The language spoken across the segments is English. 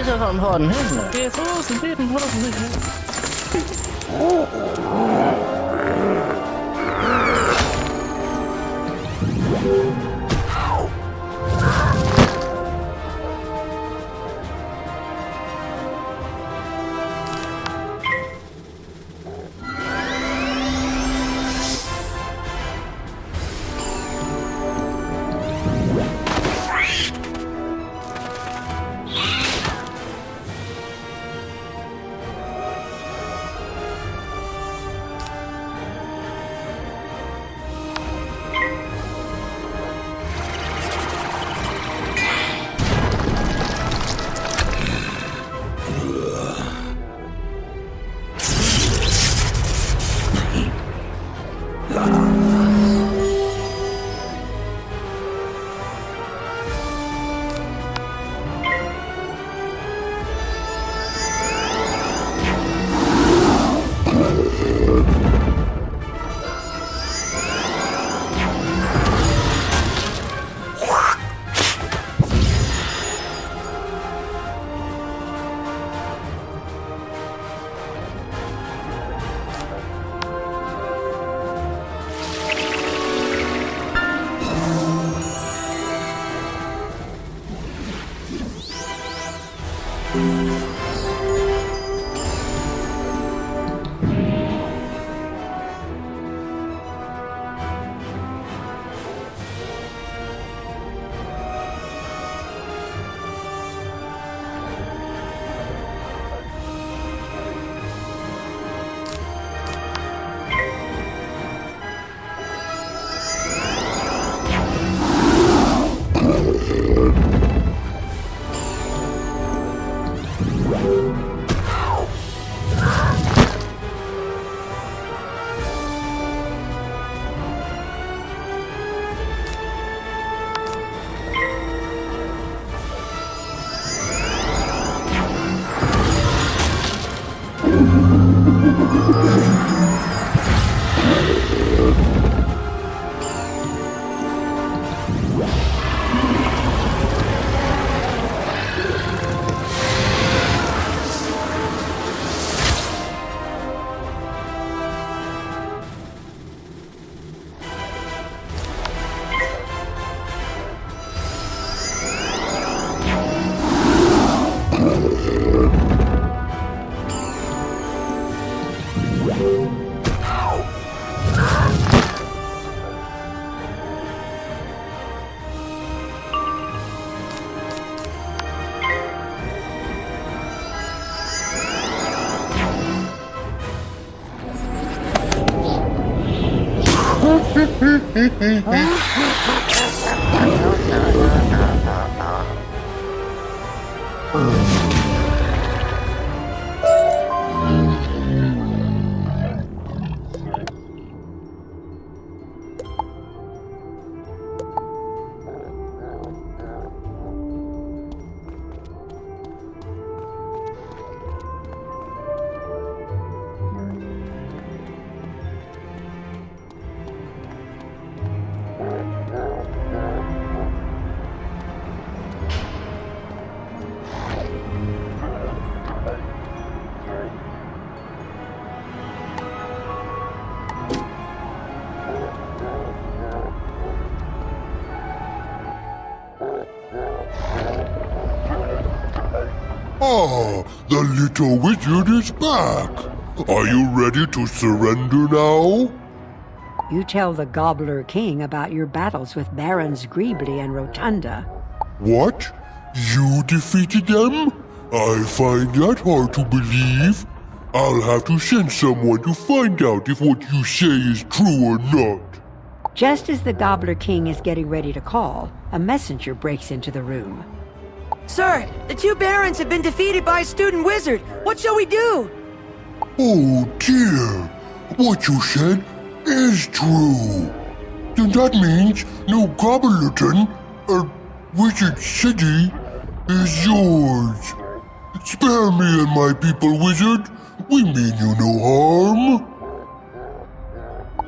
จะผ่อนให้นะ เฮ้ยโซ่สุดที่เป็นพ่อผมเลยนะ Ah, the little wizard is back. Are you ready to surrender now? You tell the Gobbler King about your battles with Barons Greebly and Rotunda. What? You defeated them? I find that hard to believe. I'll have to send someone to find out if what you say is true or not. Just as the Gobbler King is getting ready to call, a messenger breaks into the room. Sir, the two barons have been defeated by a student wizard. What shall we do? Oh dear. What you said is true. Then that means New Gobblerton, Wizard City, is yours. Spare me and my people, wizard. We mean you no harm.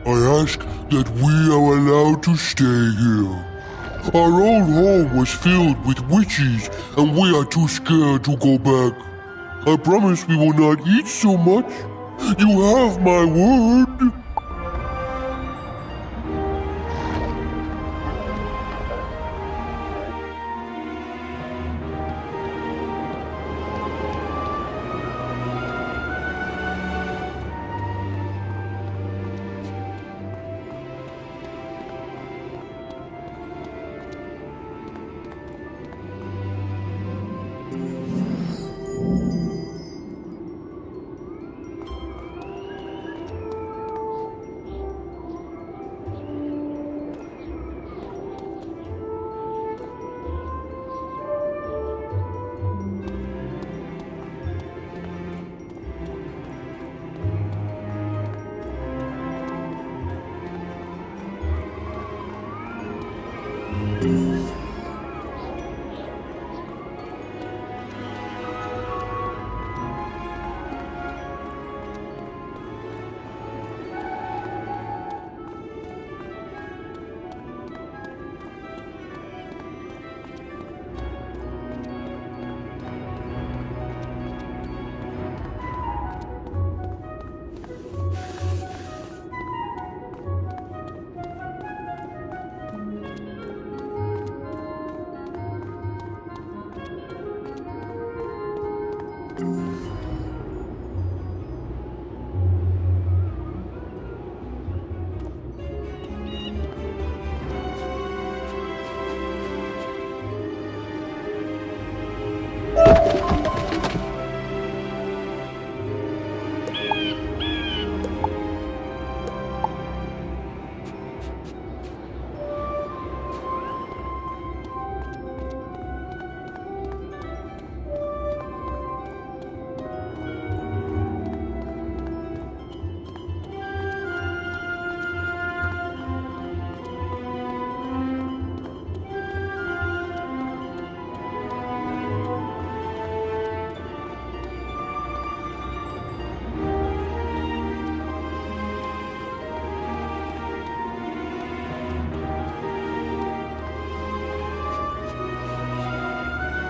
I ask that we are allowed to stay here. Our old home was filled with witches, and we are too scared to go back. I promise we will not eat so much. You have my word.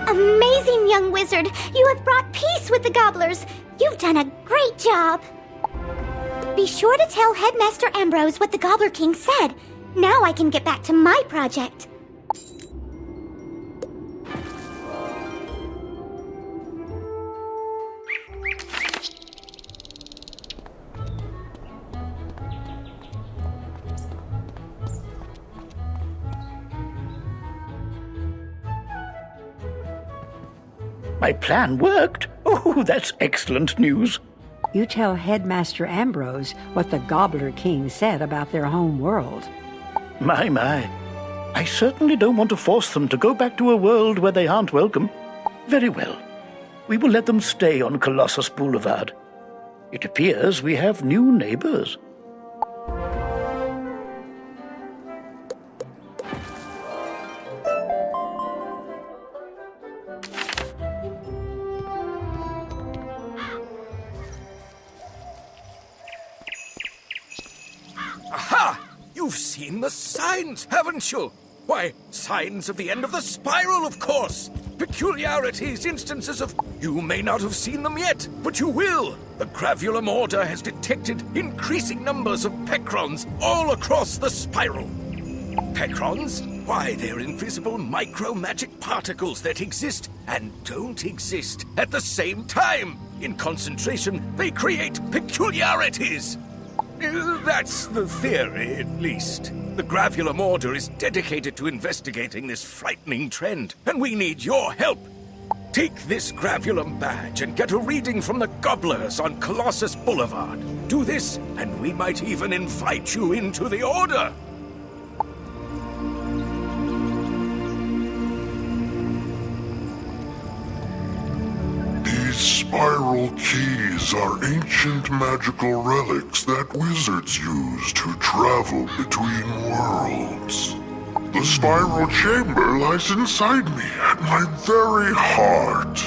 Amazing, young wizard! You have brought peace with the gobblers! You've done a great job! Be sure to tell Headmaster Ambrose what the Gobbler King said. Now I can get back to my project. My plan worked. Oh, that's excellent news. You tell Headmaster Ambrose what the Gobbler King said about their home world. My. I certainly don't want to force them to go back to a world where they aren't welcome. Very well. We will let them stay on Colossus Boulevard. It appears we have new neighbors. Aha! You've seen the signs, haven't you? Why, signs of the end of the spiral, of course! Peculiarities, instances of... You may not have seen them yet, but you will! The Gravulum Order has detected increasing numbers of Pecrons all across the spiral. Pecrons? Why, they're invisible micro-magic particles that exist and don't exist at the same time. In concentration, they create peculiarities. That's the theory, at least. The Gravulum Order is dedicated to investigating this frightening trend, and we need your help. Take this Gravulum badge and get a reading from the Gobblers on Colossus Boulevard. Do this, and we might even invite you into the Order. These spiral keys are ancient magical relics that wizards use to travel between worlds. The spiral chamber lies inside me, at my very heart.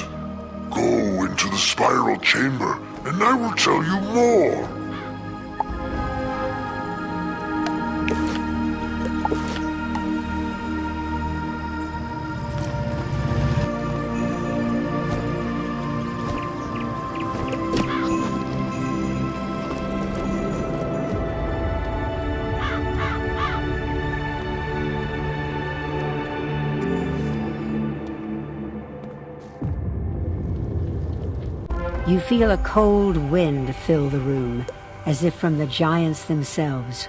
Go into the spiral chamber, and I will tell you more. You feel a cold wind fill the room, as if from the giants themselves.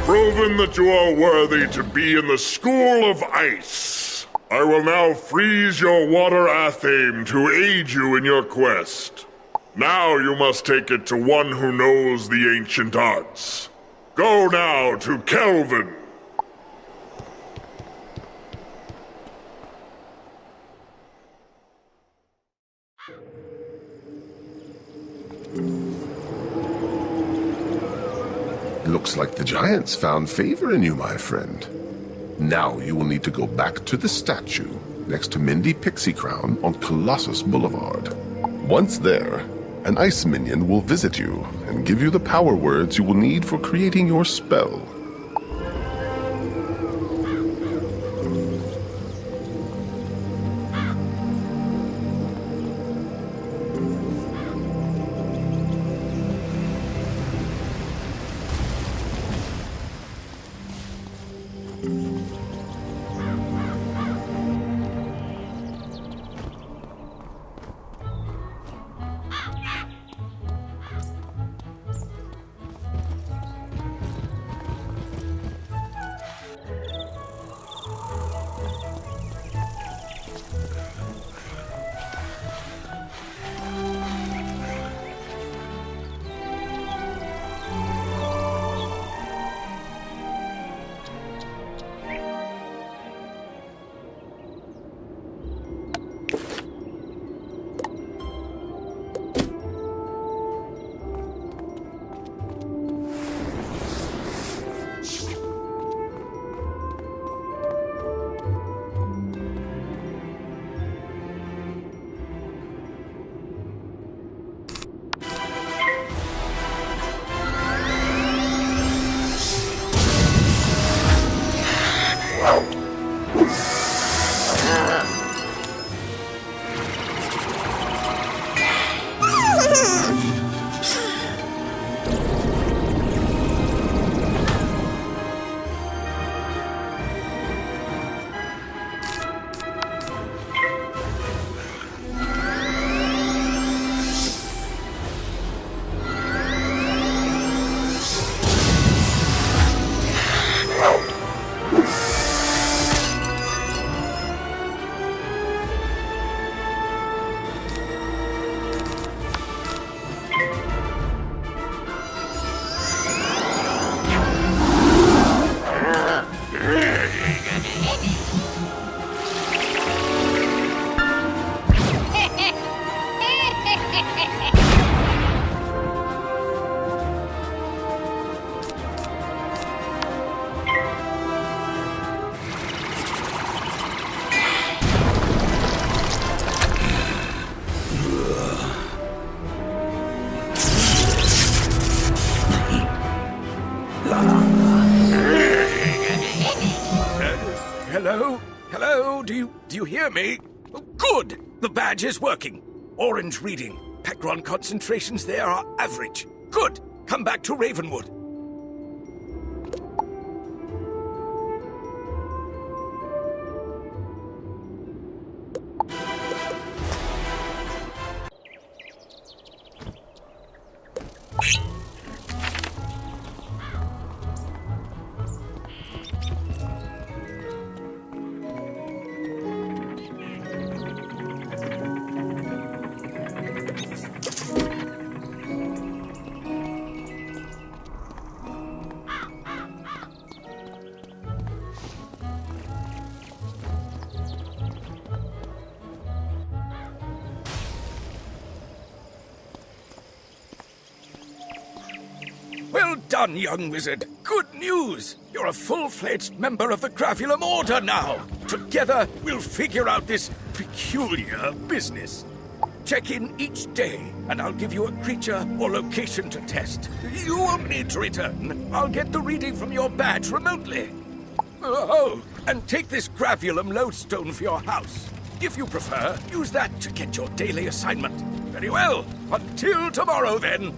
Proven that you are worthy to be in the School of Ice. I will now freeze your water athame to aid you in your quest. Now you must take it to one who knows the ancient arts. Go now to Kelvin. Looks like the giants found favor in you, my friend. Now you will need to go back to the statue next to Mindy Pixie Crown on Colossus Boulevard. Once there, an ice minion will visit you and give you the power words you will need for creating your spell. Hello? Hello? Do you hear me? Oh, good! The badge is working. Orange reading. Pecron concentrations there are average. Good! Come back to Ravenwood. Well done, young wizard. Good news! You're a full-fledged member of the Gravulum Order now. Together, we'll figure out this peculiar business. Check in each day, and I'll give you a creature or location to test. You won't need to return. I'll get the reading from your badge remotely. Oh, and take this Gravulum lodestone for your house. If you prefer, use that to get your daily assignment. Very well. Until tomorrow, then.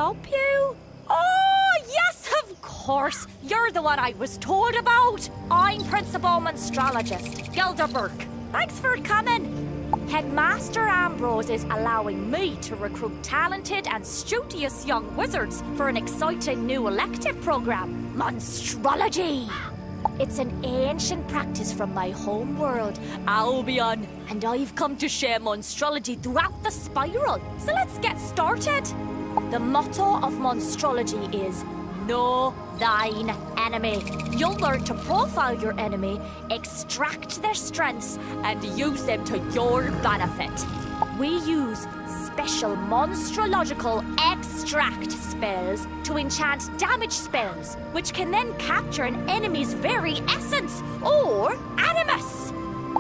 help you? Oh, yes, of course. You're the one I was told about. I'm Principal Monstrologist, Gilda Burke. Thanks for coming. Headmaster Ambrose is allowing me to recruit talented and studious young wizards for an exciting new elective program, Monstrology. It's an ancient practice from my home world, Albion, and I've come to share Monstrology throughout the spiral. So let's get started. The motto of Monstrology is Know Thine Enemy. You'll learn to profile your enemy, extract their strengths, and use them to your benefit. We use special monstrological extract spells to enchant damage spells, which can then capture an enemy's very essence, or animus.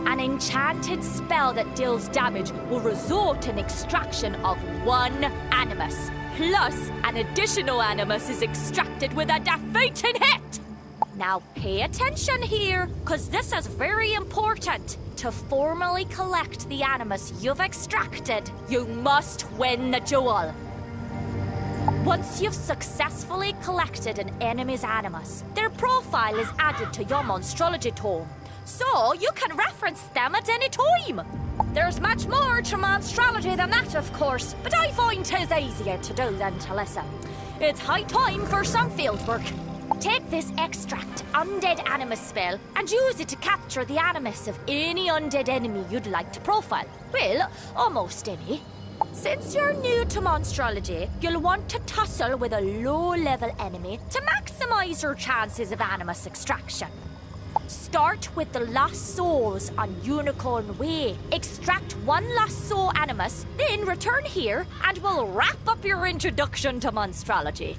An enchanted spell that deals damage will result in extraction of one animus. Plus, an additional animus is extracted with a defeating hit! Now pay attention here, because this is very important. To formally collect the animus you've extracted, you must win the duel. Once you've successfully collected an enemy's animus, their profile is added to your Monstrology tome, so you can reference them at any time. There's much more to Monstrology than that, of course, but I find 'tis easier to do than to listen. It's high time for some fieldwork. Take this extract undead animus spell and use it to capture the animus of any undead enemy you'd like to profile. Well, almost any. Since you're new to Monstrology, you'll want to tussle with a low-level enemy to maximize your chances of animus extraction. Start with the Lost Souls on Unicorn Way. Extract one Lost Soul animus, then return here, and we'll wrap up your introduction to Monstrology.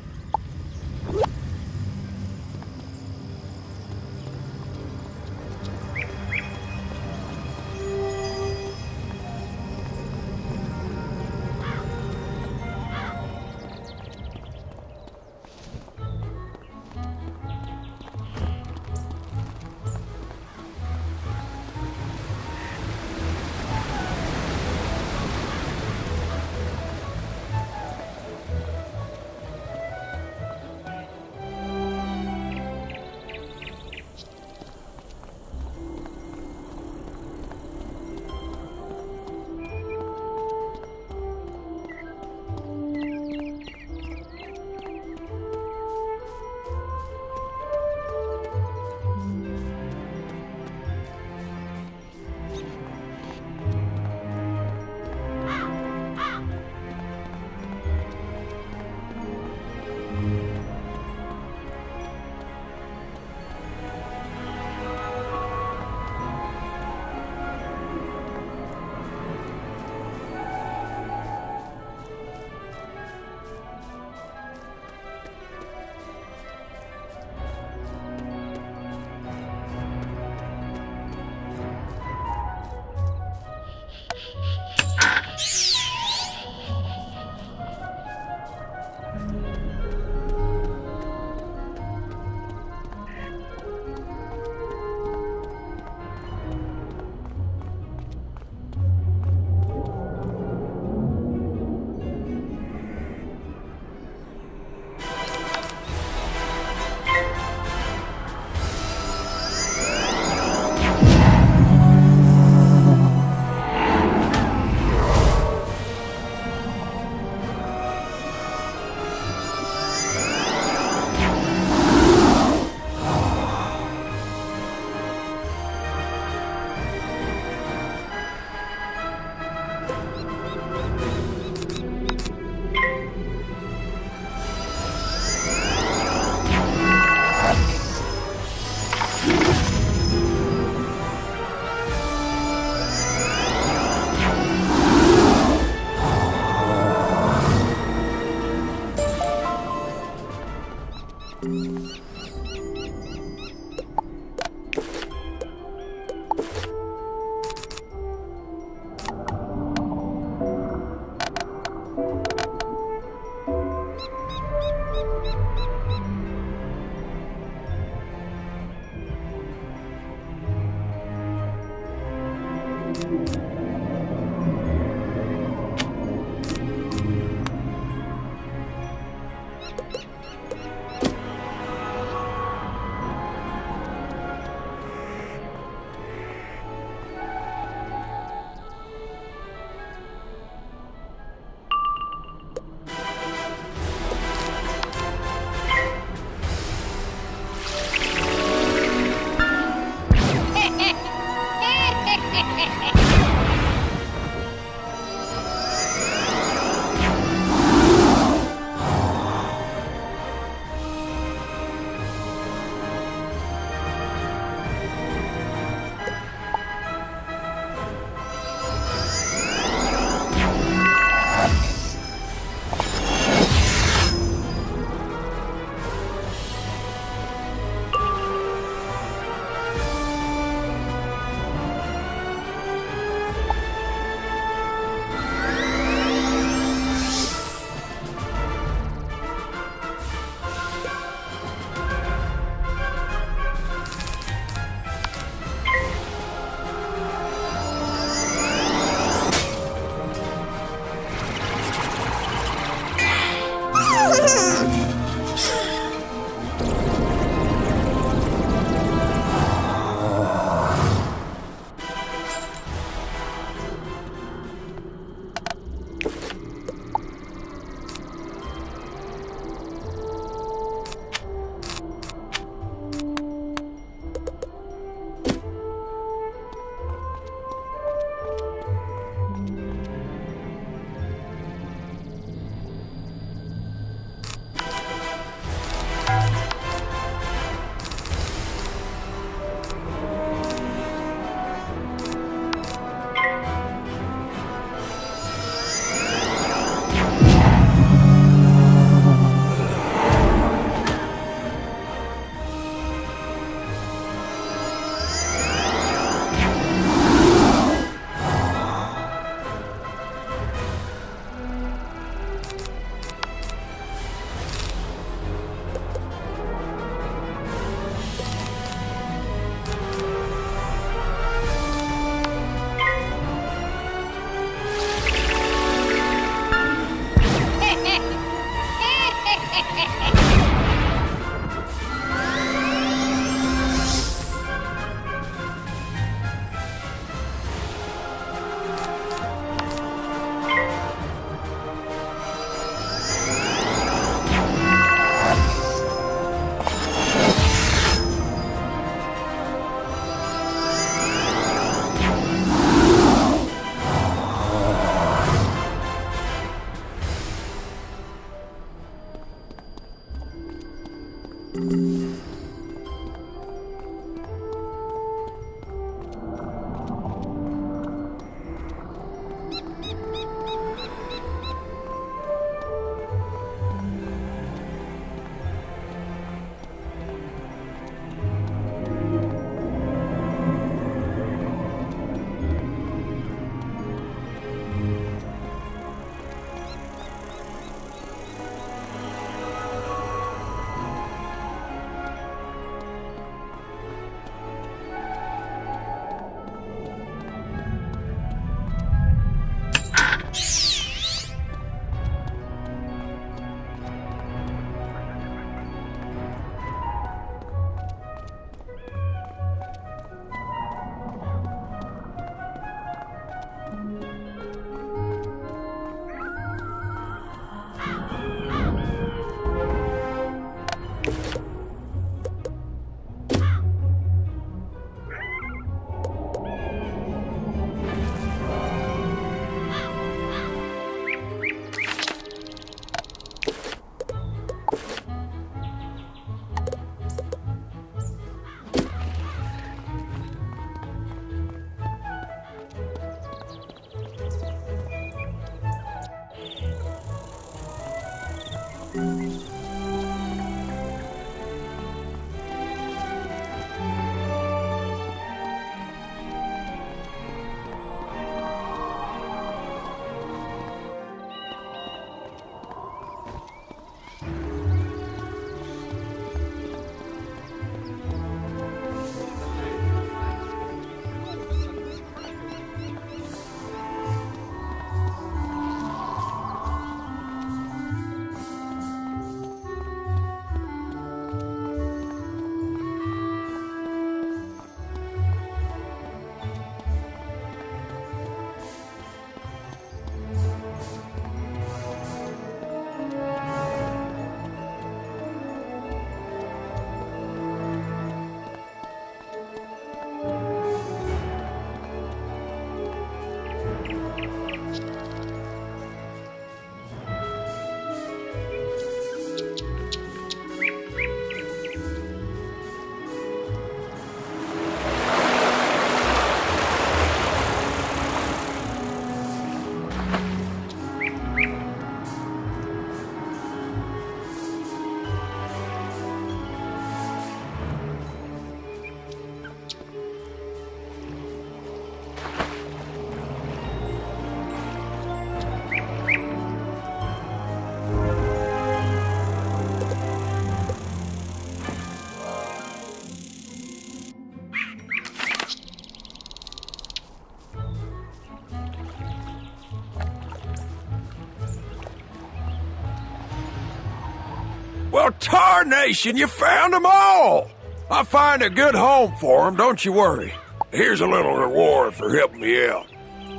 Well, tarnation, you found them all! I'll find a good home for them, don't you worry. Here's a little reward for helping me out.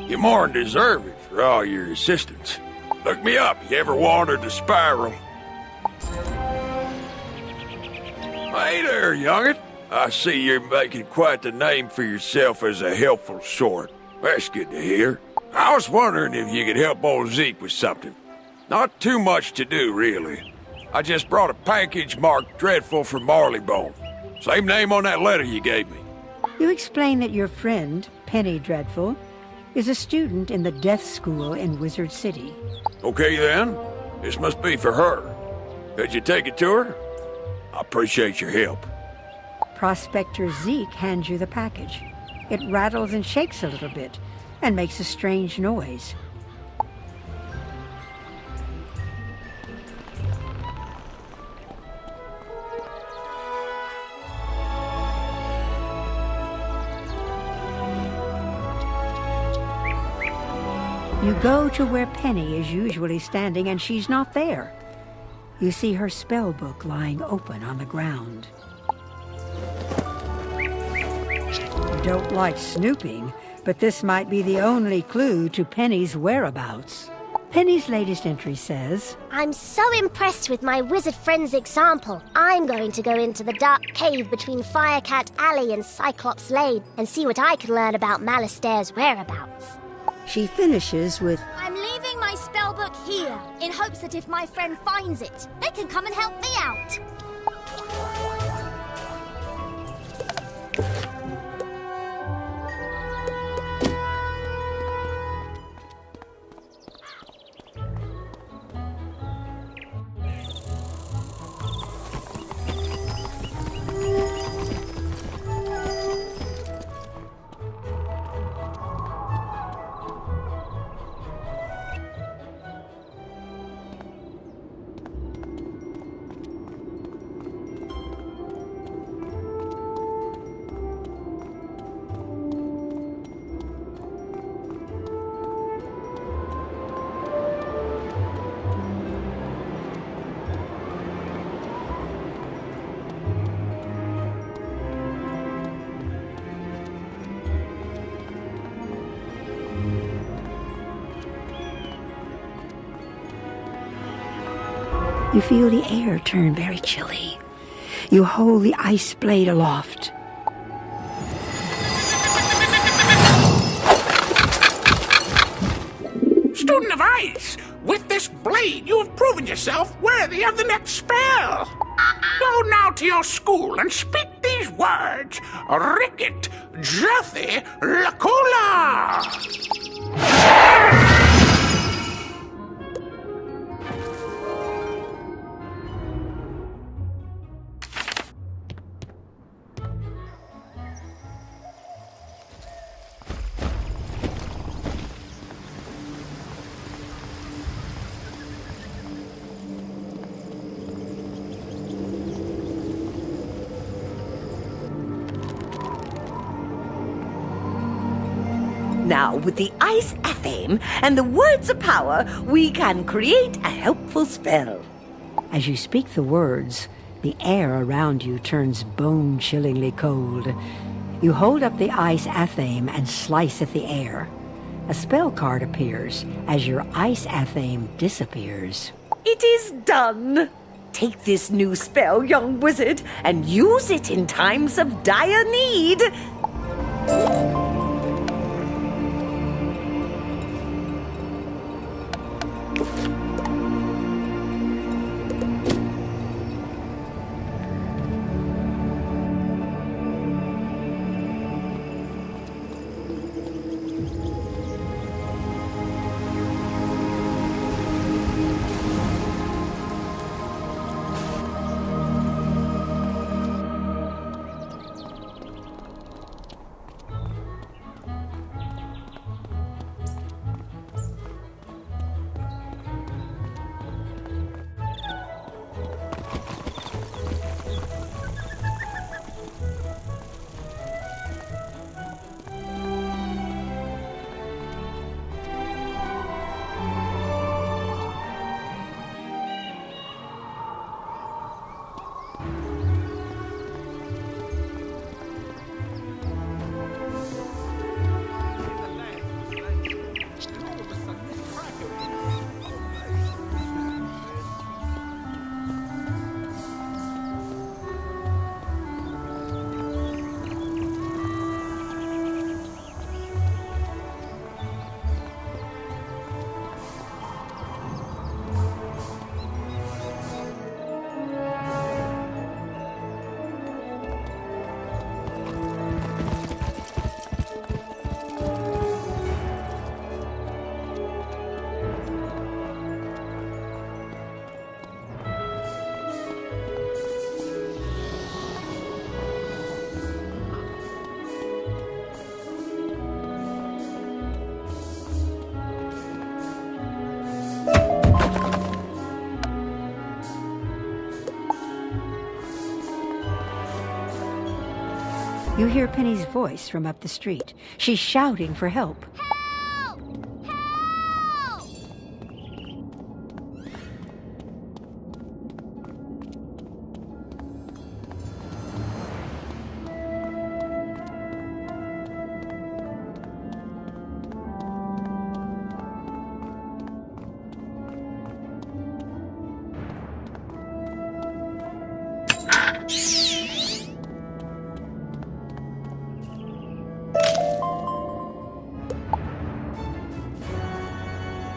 You more than deserve it for all your assistance. Look me up if you ever wandered the spiral. Hey there, young'un. I see you're making quite the name for yourself as a helpful sort. That's good to hear. I was wondering if you could help old Zeke with something. Not too much to do, really. I just brought a package marked Dreadful from Marleybone. Same name on that letter you gave me. You explain that your friend, Penny Dreadful, is a student in the Death School in Wizard City. Okay then, this must be for her. Could you take it to her? I appreciate your help. Prospector Zeke hands you the package. It rattles and shakes a little bit and makes a strange noise. You go to where Penny is usually standing, and she's not there. You see her spell book lying open on the ground. You don't like snooping, but this might be the only clue to Penny's whereabouts. Penny's latest entry says, I'm so impressed with my wizard friend's example. I'm going to go into the dark cave between Firecat Alley and Cyclops Lane and see what I can learn about Malastaire's whereabouts. She finishes with, I'm leaving my spellbook here, in hopes that if my friend finds it, they can come and help me out. you feel the air turn very chilly. You hold the ice blade aloft. Student of Ice, with this blade you have proven yourself worthy of the next spell. Go now to your school and speak these words. Ricket, Juthy, Lacula. Now, with the ice athame and the words of power, we can create a helpful spell. As you speak the words, the air around you turns bone-chillingly cold. You hold up the ice athame and slice at the air. A spell card appears as your ice athame disappears. It is done. Take this new spell, young wizard, and use it in times of dire need. You hear Penny's voice from up the street. She's shouting for help. Help! Help!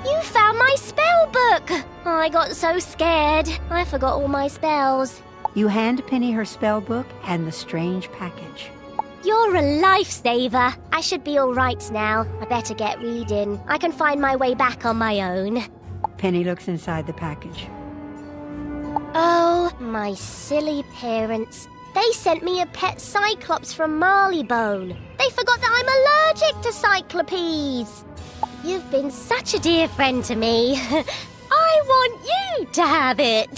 You found my spell book! I got so scared. I forgot all my spells. You hand Penny her spell book and the strange package. You're a lifesaver. I should be all right now. I better get reading. I can find my way back on my own. Penny looks inside the package. Oh, my silly parents. They sent me a pet cyclops from Marleybone. They forgot that I'm allergic to cyclopes. You've been such a dear friend to me. I want you to have it.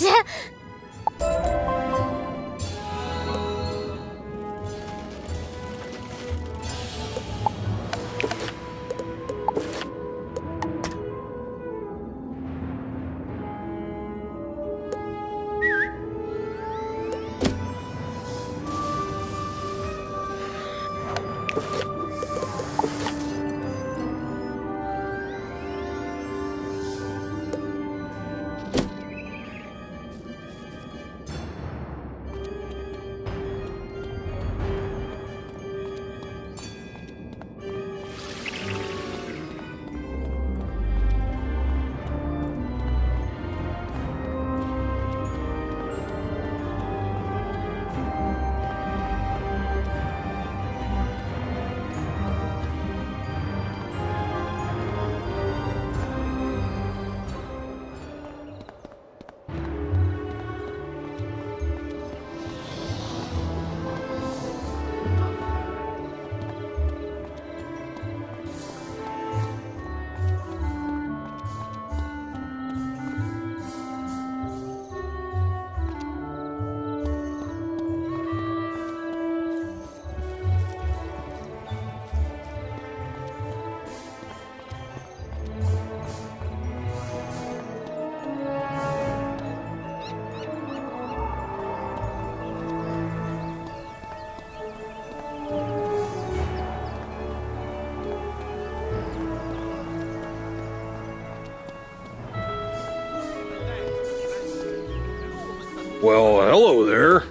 Well, hello there.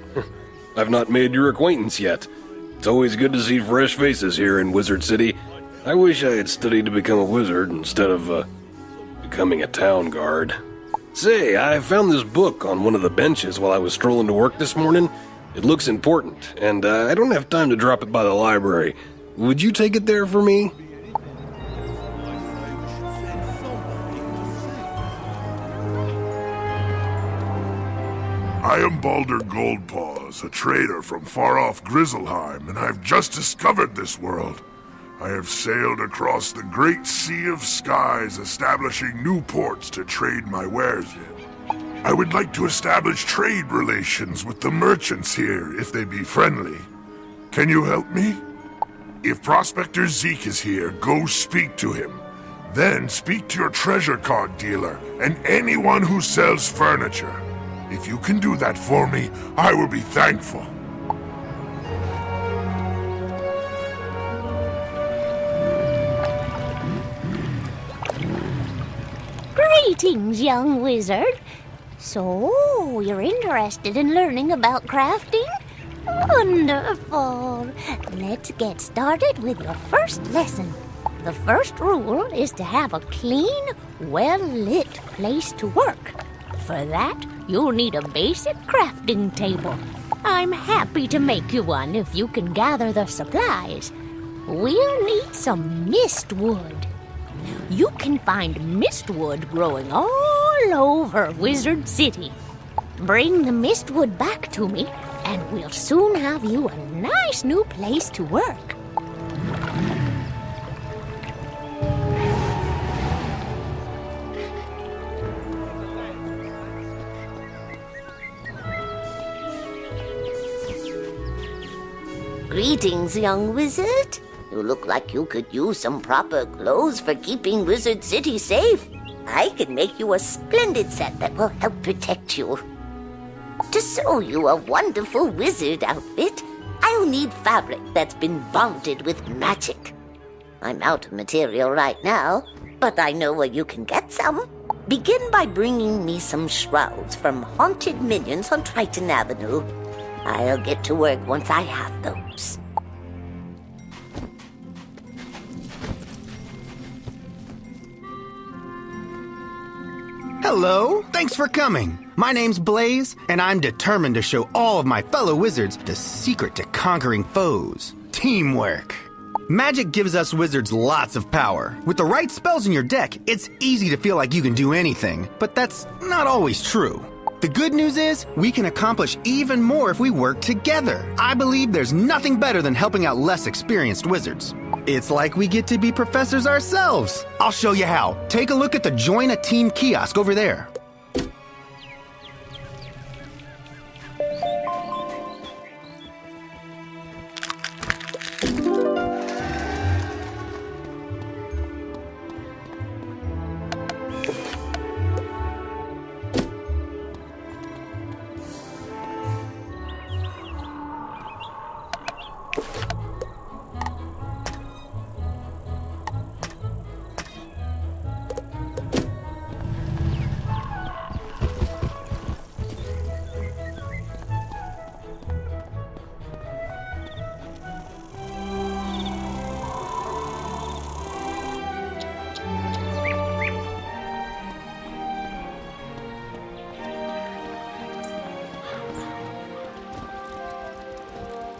I've not made your acquaintance yet. It's always good to see fresh faces here in Wizard City. I wish I had studied to become a wizard instead of, becoming a town guard. Say, I found this book on one of the benches while I was strolling to work this morning. It looks important, and I don't have time to drop it by the library. Would you take it there for me? I am Baldur Goldpaws, a trader from far-off Grizzleheim, and I've just discovered this world. I have sailed across the great sea of skies, establishing new ports to trade my wares in. I would like to establish trade relations with the merchants here, if they be friendly. Can you help me? If Prospector Zeke is here, go speak to him. Then speak to your treasure card dealer, and anyone who sells furniture. If you can do that for me, I will be thankful. Greetings, young wizard. So, you're interested in learning about crafting? Wonderful. Let's get started with your first lesson. The first rule is to have a clean, well-lit place to work. For that, you'll need a basic crafting table. I'm happy to make you one if you can gather the supplies. We'll need some mistwood. You can find mistwood growing all over Wizard City. Bring the mistwood back to me, and we'll soon have you a nice new place to work. Greetings, young wizard. You look like you could use some proper clothes for keeping Wizard City safe. I can make you a splendid set that will help protect you. To sew you a wonderful wizard outfit, I'll need fabric that's been bonded with magic. I'm out of material right now, but I know where you can get some. Begin by bringing me some shrouds from haunted minions on Triton Avenue. I'll get to work once I have those. Hello, thanks for coming. My name's Blaze, and I'm determined to show all of my fellow wizards the secret to conquering foes. Teamwork. Magic gives us wizards lots of power. With the right spells in your deck, it's easy to feel like you can do anything, but that's not always true. The good news is, we can accomplish even more if we work together. I believe there's nothing better than helping out less experienced wizards. It's like we get to be professors ourselves. I'll show you how. Take a look at the Join a Team kiosk over there.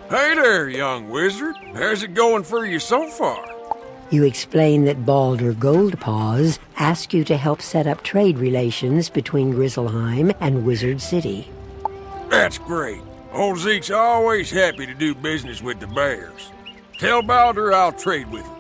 Hey there, young wizard. How's it going for you so far? You explain that Baldur Goldpaws asked you to help set up trade relations between Grizzleheim and Wizard City. That's great. Old Zeke's always happy to do business with the bears. Tell Baldur I'll trade with him.